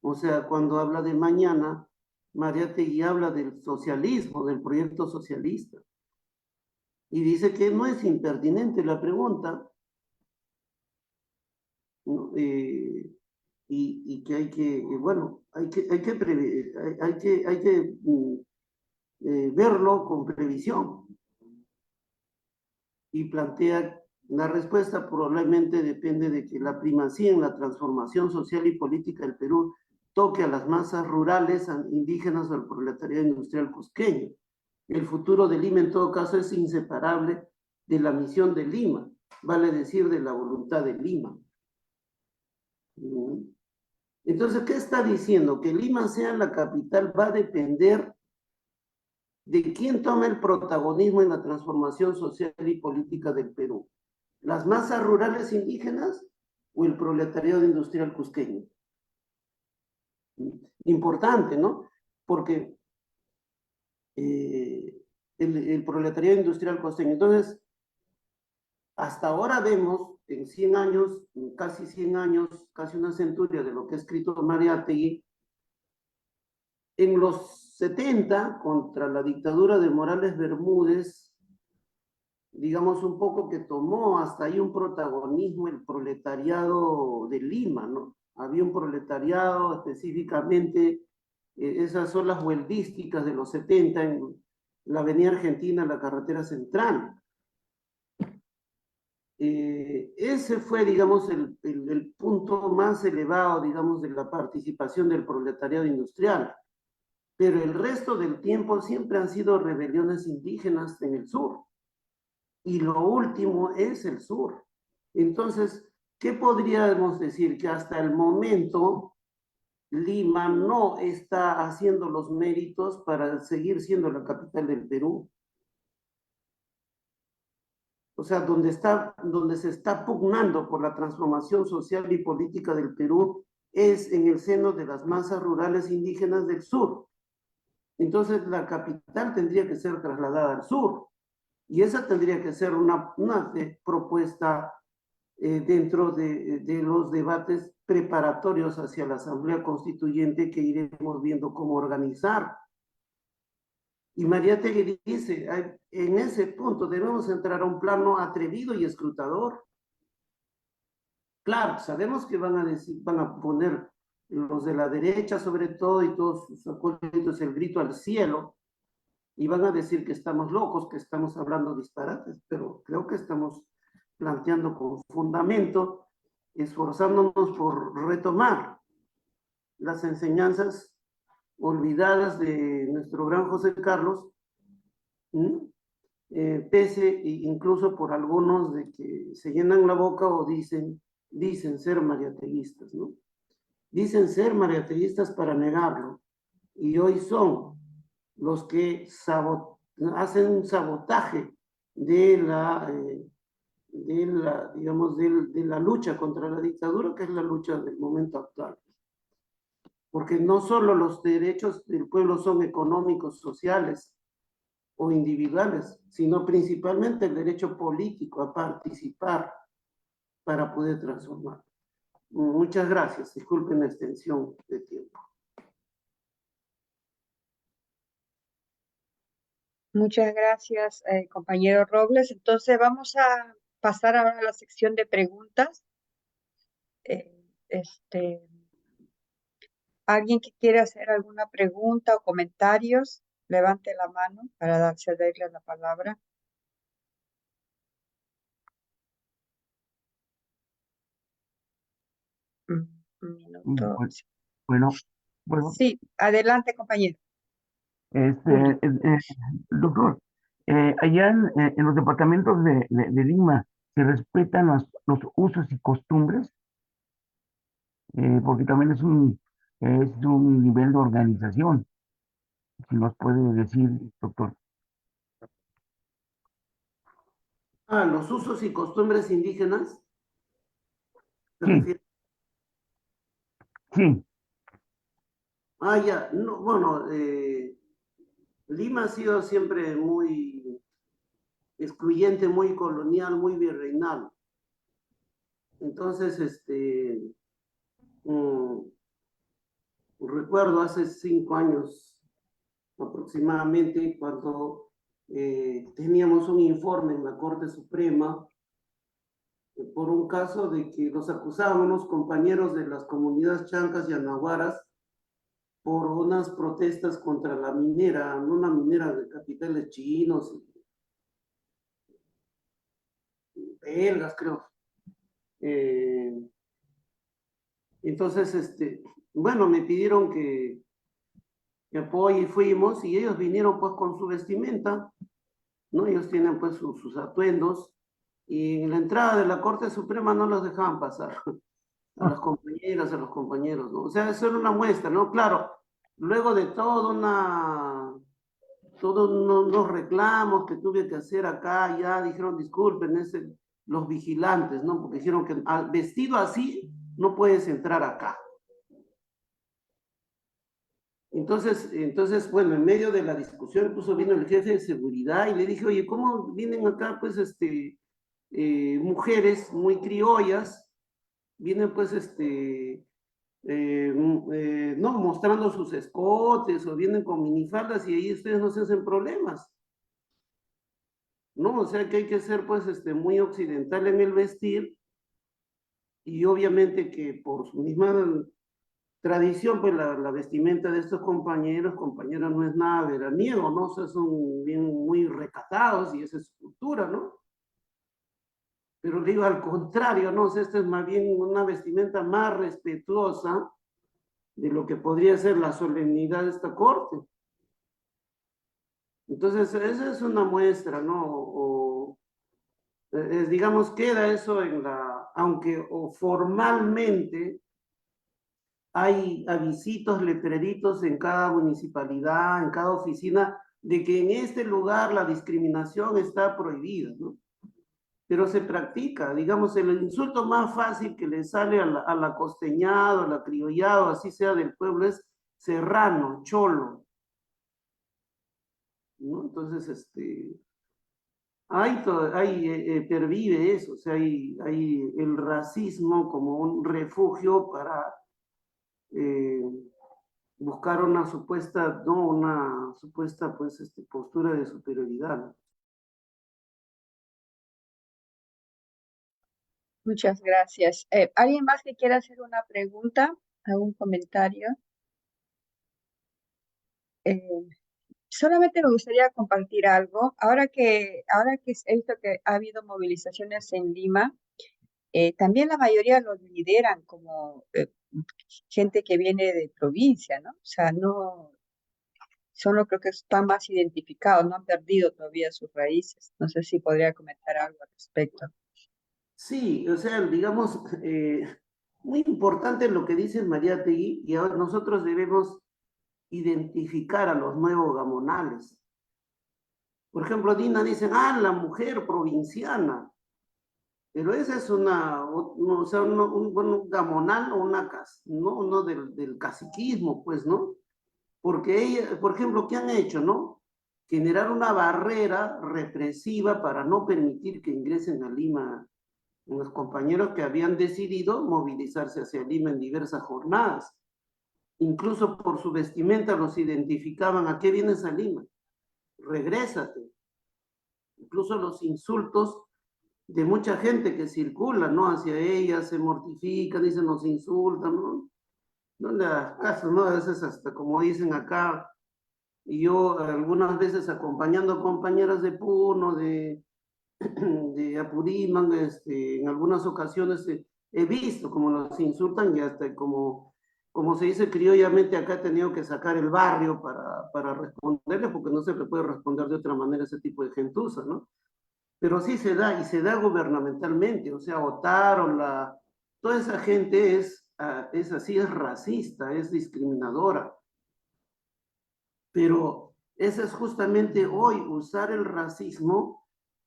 O sea, cuando habla de mañana, Mariátegui habla del socialismo, del proyecto socialista. Y dice que no es impertinente la pregunta, ¿no? Y que hay que, bueno, hay que verlo con previsión. Y plantea la respuesta probablemente depende de que la primacía en la transformación social y política del Perú toque a las masas rurales, indígenas o al proletariado industrial cusqueño. El futuro de Lima en todo caso es inseparable de la misión de Lima, vale decir de la voluntad de Lima. Entonces, ¿qué está diciendo? Que Lima sea la capital va a depender de quién tome el protagonismo en la transformación social y política del Perú. ¿Las masas rurales indígenas o el proletariado industrial cusqueño? Importante, ¿no? Porque el proletariado industrial costeño. Entonces, hasta ahora vemos en 100 años, casi 100 años, casi una centuria de lo que ha escrito Mariátegui, en los 70, contra la dictadura de Morales Bermúdez, digamos un poco que tomó hasta ahí un protagonismo el proletariado de Lima, ¿no? Había un proletariado específicamente, esas son las huelguísticas de los 70 en la avenida Argentina, la carretera central. Ese fue, digamos, el punto más elevado, digamos, de la participación del proletariado industrial. Pero el resto del tiempo siempre han sido rebeliones indígenas en el sur. Y lo último es el sur. Entonces, ¿qué podríamos decir? Que hasta el momento Lima no está haciendo los méritos para seguir siendo la capital del Perú. O sea, donde se está pugnando por la transformación social y política del Perú es en el seno de las masas rurales indígenas del sur. Entonces, la capital tendría que ser trasladada al sur. Y esa tendría que ser una propuesta dentro de los debates preparatorios hacia la Asamblea Constituyente que iremos viendo cómo organizar. Y Mariátegui dice, en ese punto debemos entrar a un plano atrevido y escrutador. Claro, sabemos que van a poner los de la derecha sobre todo y todos sus acólitos el grito al cielo y van a decir que estamos locos, que estamos hablando disparates, pero creo que estamos planteando con fundamento, esforzándonos por retomar las enseñanzas olvidadas de nuestro gran José Carlos, pese incluso por algunos de que se llenan la boca o dicen ser mariateguistas, ¿no? Dicen ser mariateguistas para negarlo, y hoy son los que hacen un sabotaje de digamos, de la lucha contra la dictadura, que es la lucha del momento actual. Porque no solo los derechos del pueblo son económicos, sociales o individuales, sino principalmente el derecho político a participar para poder transformar. Muchas gracias. Disculpen la extensión de tiempo. Muchas gracias, compañero Robles. Entonces vamos a pasar ahora a la sección de preguntas. ¿Alguien que quiera hacer alguna pregunta o comentarios? Levante la mano para cederle la palabra. Un minuto. Bueno, Sí, adelante, compañero. Doctor, allá en los departamentos de Lima, ¿se respetan los usos y costumbres? Porque también es un nivel de organización, si nos puede decir, doctor. Los usos y costumbres indígenas. ¿Se Sí, refiere? sí, Ya, no, bueno, Lima ha sido siempre muy excluyente, muy colonial, muy virreinal. Entonces, recuerdo hace 5 años aproximadamente cuando teníamos un informe en la Corte Suprema por un caso de que los acusaban unos compañeros de las comunidades chancas y anahuaras por unas protestas contra la minera, una minera de capitales chinos y belgas, creo. Entonces, bueno, me pidieron que apoye y fuimos, y ellos vinieron pues con su vestimenta, ¿no? Ellos tienen pues sus atuendos, y en la entrada de la Corte Suprema no los dejaban pasar. a las compañeras, a los compañeros, ¿no? O sea, eso era una muestra, ¿no? Claro, luego de todos unos reclamos que tuve que hacer acá, ya dijeron, disculpen, los vigilantes, ¿no? Porque dijeron que vestido así no puedes entrar acá. Entonces, bueno, en medio de la discusión, incluso vino el jefe de seguridad y le dije, oye, ¿cómo vienen acá, pues, mujeres muy criollas, vienen, pues, no, mostrando sus escotes o vienen con minifaldas y ahí ustedes no se hacen problemas? ¿No? O sea que hay que ser, pues, muy occidental en el vestir y obviamente que por su misma tradición, pues la vestimenta de estos compañeros no es nada veraniego, ¿no? O sea, son bien muy recatados y esa es su cultura, ¿no? Pero le digo al contrario, ¿no? O sea, esta es más bien una vestimenta más respetuosa de lo que podría ser la solemnidad de esta corte. Entonces, esa es una muestra, ¿no? Digamos, queda eso aunque formalmente hay avisitos, letreritos en cada municipalidad, en cada oficina, de que en este lugar la discriminación está prohibida, ¿no? Pero se practica, digamos, el insulto más fácil que le sale al acosteñado, al acriollado, así sea del pueblo, es serrano, cholo, ¿no? Entonces, pervive eso, o sea, hay el racismo como un refugio para eh, buscar una supuesta, no, una supuesta, pues, postura de superioridad, ¿no? Muchas gracias. ¿Alguien más que quiera hacer una pregunta, algún comentario? Eh, Solamente me gustaría compartir algo. Ahora que he visto que ha habido movilizaciones en Lima, también la mayoría los lideran como gente que viene de provincia, ¿no? O sea, no, solo creo que están más identificados, no han perdido todavía sus raíces. No sé si podría comentar algo al respecto. Sí, o sea, digamos, muy importante lo que dice María Tegui, y ahora nosotros debemos identificar a los nuevos gamonales. Por ejemplo, Dina dicen, la mujer provinciana, pero esa es o sea, un gamonal o una casa, no del caciquismo, pues, ¿no? Porque ella, por ejemplo, ¿qué han hecho, no? Generar una barrera represiva para no permitir que ingresen a Lima los compañeros que habían decidido movilizarse hacia Lima en diversas jornadas. Incluso por su vestimenta los identificaban, ¿a qué vienes a Lima? Regrésate. Incluso los insultos de mucha gente que circula, ¿no? Hacia ella, se mortifican, dicen, nos insultan, ¿no? No le das caso, ¿no? A veces hasta como dicen acá, y yo algunas veces acompañando compañeras de Puno, de Apurímac, en algunas ocasiones he visto como los insultan y hasta como se dice criollamente acá he tenido que sacar el barrio para responderle porque no se le puede responder de otra manera a ese tipo de gentuza, ¿no? Pero sí se da y se da gubernamentalmente, o sea, votaron toda esa gente es así, es racista, es discriminadora, pero ese es justamente hoy usar el racismo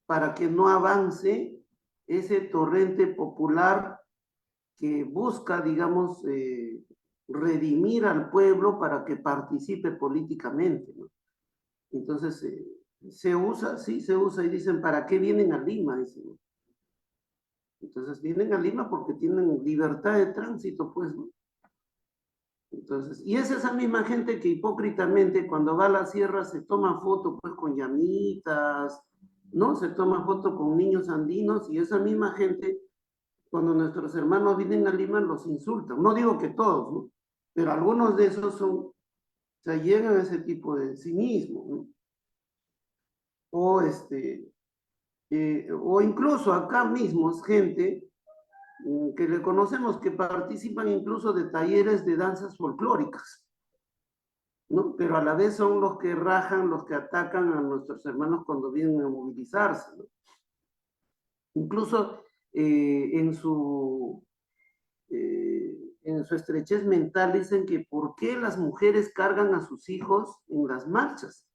para que no avance ese torrente popular que busca, digamos, redimir al pueblo para que participe políticamente, ¿no? Entonces, se usa, sí, se usa y dicen, ¿para qué vienen a Lima? Dicen. Entonces, vienen a Lima porque tienen libertad de tránsito, pues, ¿no? Entonces, y es esa misma gente que hipócritamente cuando va a la sierra se toma foto pues con llamitas, ¿no? Se toma foto con niños andinos y esa misma gente, cuando nuestros hermanos vienen a Lima, los insultan. No digo que todos, ¿no? Pero algunos de esos o sea, llegan a ese tipo de cinismo, ¿no? O incluso acá mismo es gente que le conocemos que participan incluso de talleres de danzas folclóricas, ¿no? Pero a la vez son los que rajan, los que atacan a nuestros hermanos cuando vienen a movilizarse, ¿no? Incluso en su en su estrechez mental dicen que por qué las mujeres cargan a sus hijos en las marchas.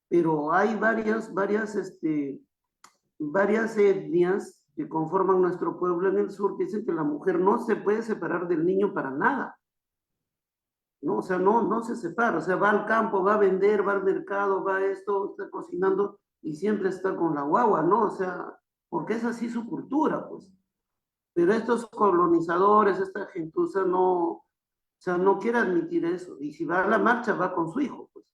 Pero hay varias etnias que conforman nuestro pueblo en el sur que dicen que la mujer no se puede separar del niño para nada. ¿No? O sea, no se separa, o sea, va al campo, va a vender, va al mercado, va a esto, está cocinando y siempre está con la guagua, ¿no? O sea, porque es así su cultura, pues. Pero estos colonizadores, esta gentuza o sea, no quiere admitir eso. Y si va a la marcha, va con su hijo, pues.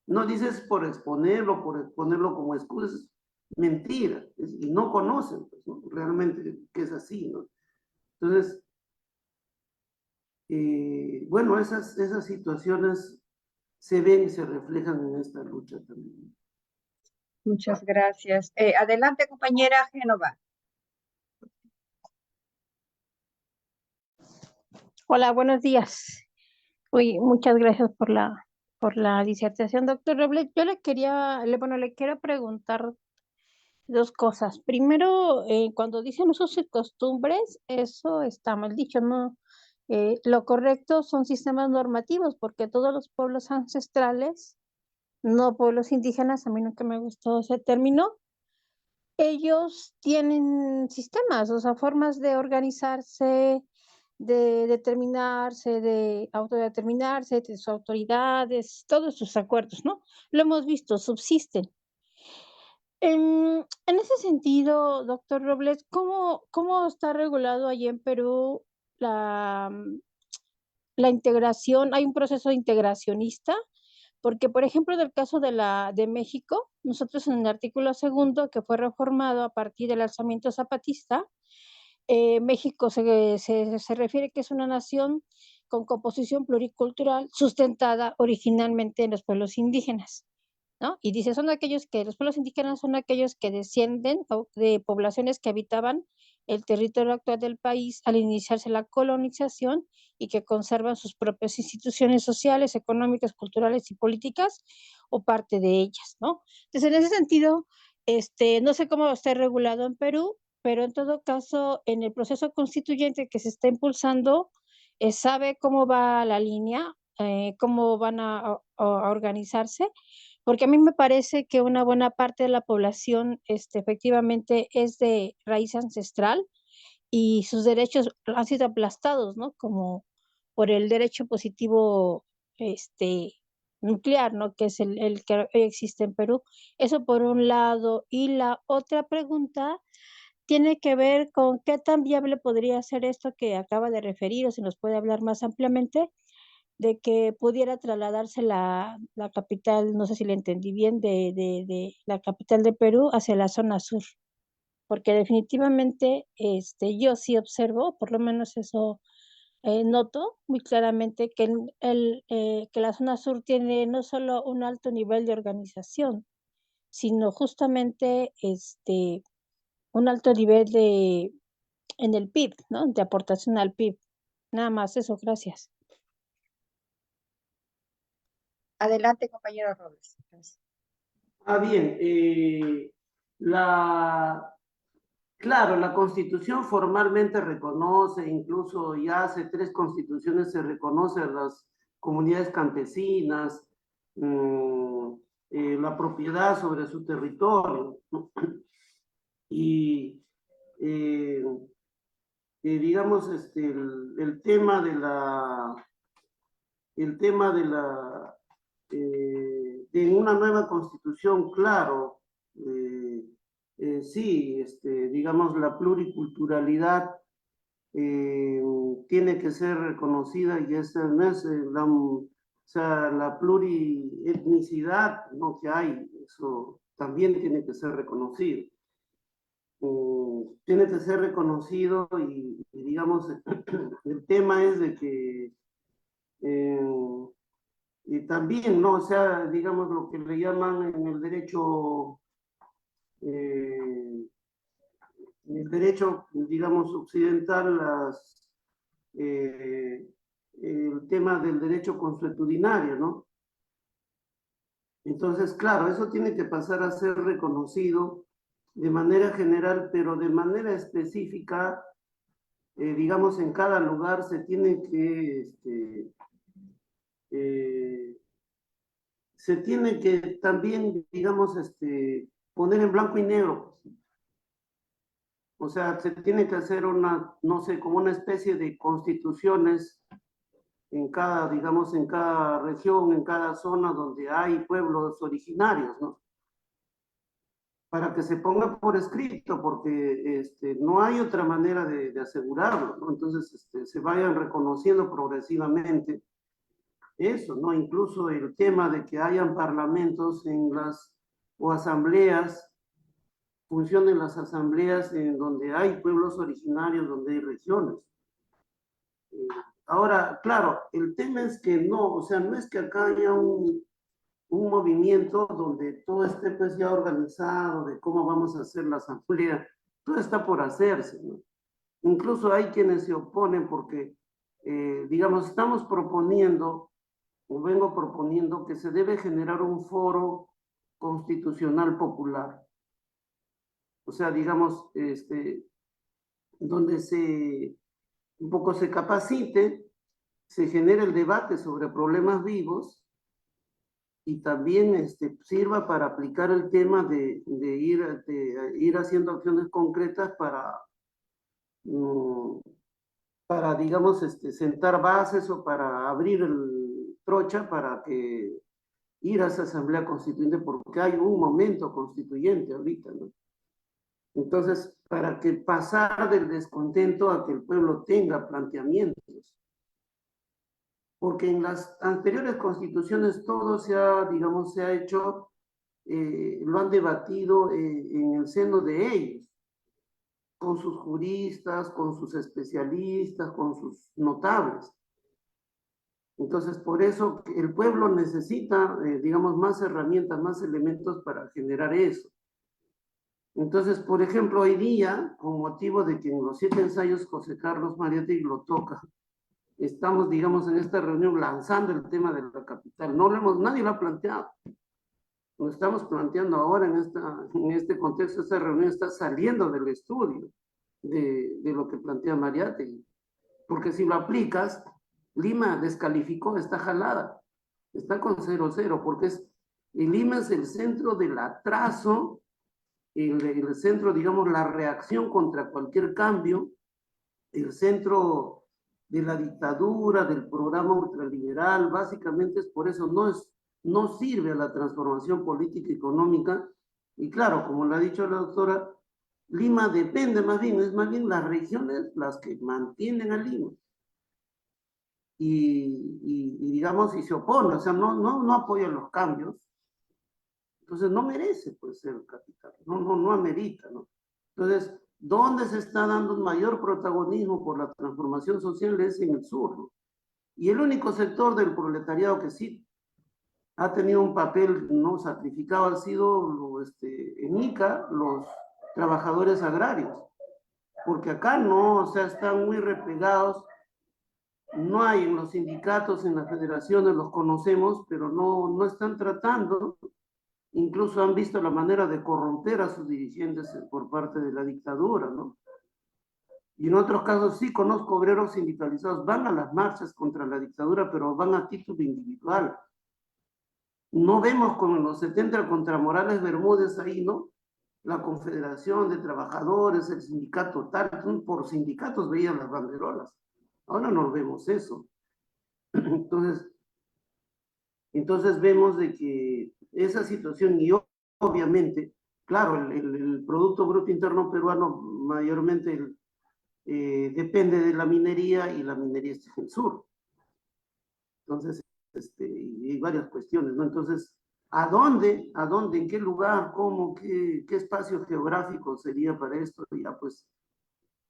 No dices por exponerlo como excusa, es mentira. Y no conocen, pues, ¿no? Realmente que es así, ¿no? Entonces, bueno, esas situaciones se ven y se reflejan en esta lucha también. Muchas gracias. Adelante, compañera Génova. Hola, buenos días. Muchas gracias por la disertación, doctor Robles. Yo le quiero preguntar dos cosas. Primero, cuando dicen usos y costumbres, eso está mal dicho, ¿no? Lo correcto son sistemas normativos, porque todos los pueblos ancestrales, no pueblos indígenas, a mí nunca me gustó ese término, ellos tienen sistemas, o sea, formas de organizarse, de determinarse, de autodeterminarse, de sus autoridades, todos sus acuerdos, ¿no? Lo hemos visto, subsisten. En ese sentido, doctor Robles, ¿cómo está regulado allí en Perú la, la integración? ¿Hay un proceso integracionista? Porque, por ejemplo, del caso de México, nosotros en el artículo segundo, que fue reformado a partir del alzamiento zapatista, México se refiere que es una nación con composición pluricultural sustentada originalmente en los pueblos indígenas, ¿no? Y dice, los pueblos indígenas son aquellos que descienden de poblaciones que habitaban el territorio actual del país al iniciarse la colonización y que conservan sus propias instituciones sociales, económicas, culturales y políticas o parte de ellas, ¿no? Entonces, en ese sentido, no sé cómo está regulado en Perú, pero en todo caso, en el proceso constituyente que se está impulsando, sabe cómo va la línea, cómo van a organizarse, porque a mí me parece que una buena parte de la población efectivamente es de raíz ancestral y sus derechos han sido aplastados, ¿no? Como por el derecho positivo nuclear, ¿no? Que es el que hoy existe en Perú. Eso por un lado. Y la otra pregunta tiene que ver con qué tan viable podría ser esto que acaba de referir, o si nos puede hablar más ampliamente, de que pudiera trasladarse la capital, no sé si le entendí bien, de la capital de Perú hacia la zona sur, porque definitivamente yo sí observo, por lo menos eso noto muy claramente que la zona sur tiene no solo un alto nivel de organización, sino justamente un alto nivel en el PIB, ¿no? De aportación al PIB. Nada más eso, gracias. Adelante, compañero Robles. Bien, claro, la Constitución formalmente reconoce, incluso ya hace 3 constituciones se reconoce a las comunidades campesinas, la propiedad sobre su territorio, ¿no? Y digamos, el tema de de una nueva constitución, claro, sí, digamos, la pluriculturalidad tiene que ser reconocida y esa no es o sea, la plurietnicidad, ¿no? Que hay, eso también tiene que ser reconocido. Tiene que ser reconocido y digamos, el tema es de que y también, ¿no? O sea, digamos lo que le llaman en el derecho, digamos, occidental, el tema del derecho consuetudinario, ¿no? Entonces, claro, eso tiene que pasar a ser reconocido de manera general, pero de manera específica digamos, en cada lugar se tiene que también, digamos, poner en blanco y negro. O sea, se tiene que hacer una, no sé, como una especie de constituciones en cada, digamos, en cada región, en cada zona donde hay pueblos originarios, ¿no? Para que se ponga por escrito, porque no hay otra manera de asegurarlo, ¿no? Entonces, se vayan reconociendo progresivamente eso, ¿no? Incluso el tema de que hayan parlamentos o asambleas, funcionen las asambleas en donde hay pueblos originarios, donde hay regiones. Ahora, claro, el tema es que no, o sea, no es que acá haya un movimiento donde todo esté pues ya organizado de cómo vamos a hacer la asamblea, todo está por hacerse, ¿no? Incluso hay quienes se oponen porque, digamos, estamos proponiendo, o vengo proponiendo, que se debe generar un foro constitucional popular. O sea, digamos, donde un poco se capacite, se genere el debate sobre problemas vivos y también sirva para aplicar el tema de ir haciendo acciones concretas para digamos, sentar bases o para abrir el trocha para que ir a esa asamblea constituyente, porque hay un momento constituyente ahorita, ¿no? Entonces, para que pasar del descontento a que el pueblo tenga planteamientos. Porque en las anteriores constituciones todo digamos, se ha hecho, lo han debatido en el seno de ellos, con sus juristas, con sus especialistas, con sus notables. Entonces, por eso el pueblo necesita, digamos, más herramientas, más elementos para generar eso. Entonces, por ejemplo, hoy día, con motivo de que en los 7 ensayos José Carlos Mariátegui lo toca, estamos, digamos, en esta reunión lanzando el tema de la capital. Nadie lo ha planteado. Lo estamos planteando ahora en este contexto. Esta reunión está saliendo del estudio de lo que plantea Mariátegui. Porque si lo aplicas, Lima descalificó, está jalada, está con 0-0, porque Lima es el centro del atraso, el centro, digamos, la reacción contra cualquier cambio, el centro de la dictadura, del programa ultraliberal. Básicamente es por eso, no sirve a la transformación política y económica. Y claro, como lo ha dicho la doctora, Lima depende es más bien las regiones las que mantienen a Lima. Y digamos, y se opone, o sea, no apoya los cambios, entonces no merece pues ser capital, no amerita, ¿no? Entonces, ¿dónde se está dando un mayor protagonismo por la transformación social? Es en el sur, ¿no? Y el único sector del proletariado que sí ha tenido un papel no sacrificado ha sido en Ica, los trabajadores agrarios, porque acá no, o sea, están muy replegados. No hay en los sindicatos, en las federaciones, los conocemos, pero no están tratando. Incluso han visto la manera de corromper a sus dirigentes por parte de la dictadura, ¿no? Y en otros casos sí conozco obreros sindicalizados, van a las marchas contra la dictadura, pero van a título individual. No vemos como en los 70 contra Morales Bermúdez ahí, ¿no? La Confederación de Trabajadores, el sindicato tal, por sindicatos veían las banderolas. Ahora no vemos eso. Entonces vemos de que esa situación, y obviamente, claro, el Producto Bruto Interno peruano mayormente depende de la minería, y la minería está en el sur. Entonces, y hay varias cuestiones, ¿no? Entonces, ¿a dónde, en qué lugar, cómo, qué espacio geográfico sería para esto? Ya pues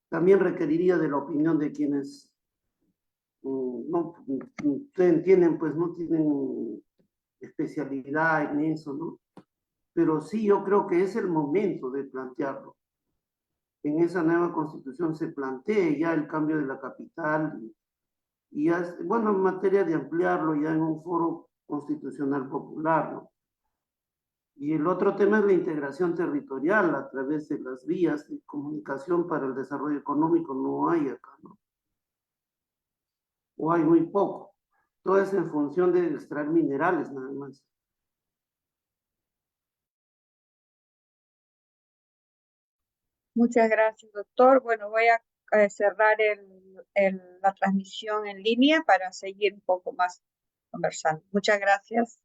también requeriría de la opinión de quienes no tienen, pues no tienen especialidad en eso, ¿no? Pero sí, yo creo que es el momento de plantearlo. En esa nueva constitución se plantea ya el cambio de la capital y ya, bueno, en materia de ampliarlo ya en un foro constitucional popular, ¿no? Y el otro tema es la integración territorial a través de las vías de comunicación para el desarrollo económico. No hay acá, ¿no? O hay muy poco. Todo es en función de extraer minerales, nada más. Muchas gracias, doctor. Bueno, voy a cerrar la transmisión en línea para seguir un poco más conversando. Muchas gracias.